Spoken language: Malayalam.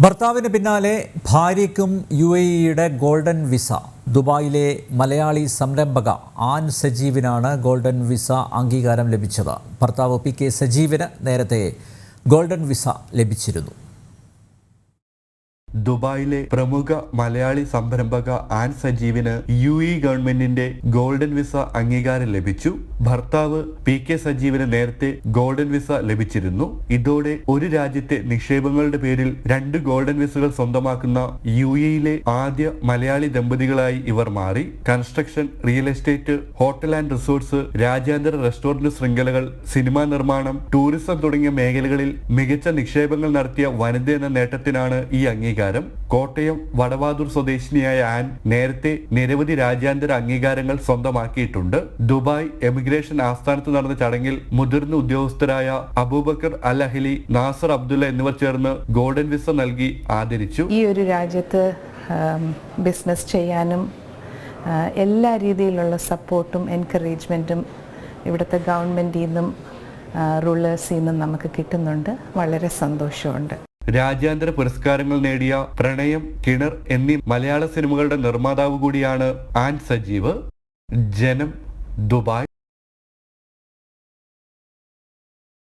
ഭർത്താവിന് പിന്നാലെ ഭാര്യയ്ക്കും UAEയുടെ ഗോൾഡൻ വിസ. ദുബായിലെ മലയാളി സംരംഭക ആൻ സജീവിനാണ് ഗോൾഡൻ വിസ അംഗീകാരം ലഭിച്ചത്. ഭർത്താവ് PK സജീവിന് നേരത്തെ ഗോൾഡൻ വിസ ലഭിച്ചിരുന്നു. ദുബായിലെ പ്രമുഖ മലയാളി സംരംഭക ആൻ സജീവിന് UAE ഗവൺമെന്റിന്റെ ഗോൾഡൻ വിസ അംഗീകാരം ലഭിച്ചു. ഭർത്താവ് PK സജീവിന് നേരത്തെ ഗോൾഡൻ വിസ ലഭിച്ചിരുന്നു. ഇതോടെ ഒരു രാജ്യത്തെ നിക്ഷേപങ്ങളുടെ പേരിൽ 2 ഗോൾഡൻ വിസകൾ സ്വന്തമാക്കുന്ന UAEയിലെ ആദ്യ മലയാളി ദമ്പതികളായി ഇവർ മാറി. Construction, real estate, hotel and resorts, രാജ്യാന്തര റെസ്റ്റോറന്റ് ശൃംഖലകൾ, സിനിമാ നിർമ്മാണം, ടൂറിസം തുടങ്ങിയ മേഖലകളിൽ മികച്ച നിക്ഷേപങ്ങൾ നടത്തിയ വനിത എന്ന നേട്ടത്തിനാണ് ഈ അംഗീകാരം. കോട്ടയം വടവാതൂർ സ്വദേശിനിയായ ആൻ നേരത്തെ നിരവധി രാജ്യാന്തര അംഗീകാരങ്ങൾ സ്വന്തമാക്കിയിട്ടുണ്ട്. ദുബായ് എമിഗ്രേഷൻ ആസ്ഥാനത്ത് നടന്ന ചടങ്ങിൽ മുതിർന്ന ഉദ്യോഗസ്ഥരായ അബൂബക്കർ അൽ അഹ്ലി, നാസർ അബ്ദുള്ള എന്നിവർ ചേർന്ന് ഗോൾഡൻ വിസ നൽകി ആദരിച്ചു. ഈ ഒരു രാജ്യത്ത് ബിസിനസ് ചെയ്യാനും എല്ലാ രീതിയിലുള്ള സപ്പോർട്ടും എൻകറേജ്മെൻറ്റും ഇവിടുത്തെ ഗവൺമെൻറ്റിൽ നിന്നും റൂളേഴ്സിൽ നിന്നും നമുക്ക് കിട്ടുന്നുണ്ട്. വളരെ സന്തോഷമുണ്ട്. രാജ്യാന്തര പുരസ്കാരങ്ങൾ നേടിയ പ്രണയം, കിണർ എന്നീ മലയാള സിനിമകളുടെ നിർമ്മാതാവ് കൂടിയാണ് ആൻ സജീവ്. ജനം, ദുബായ്.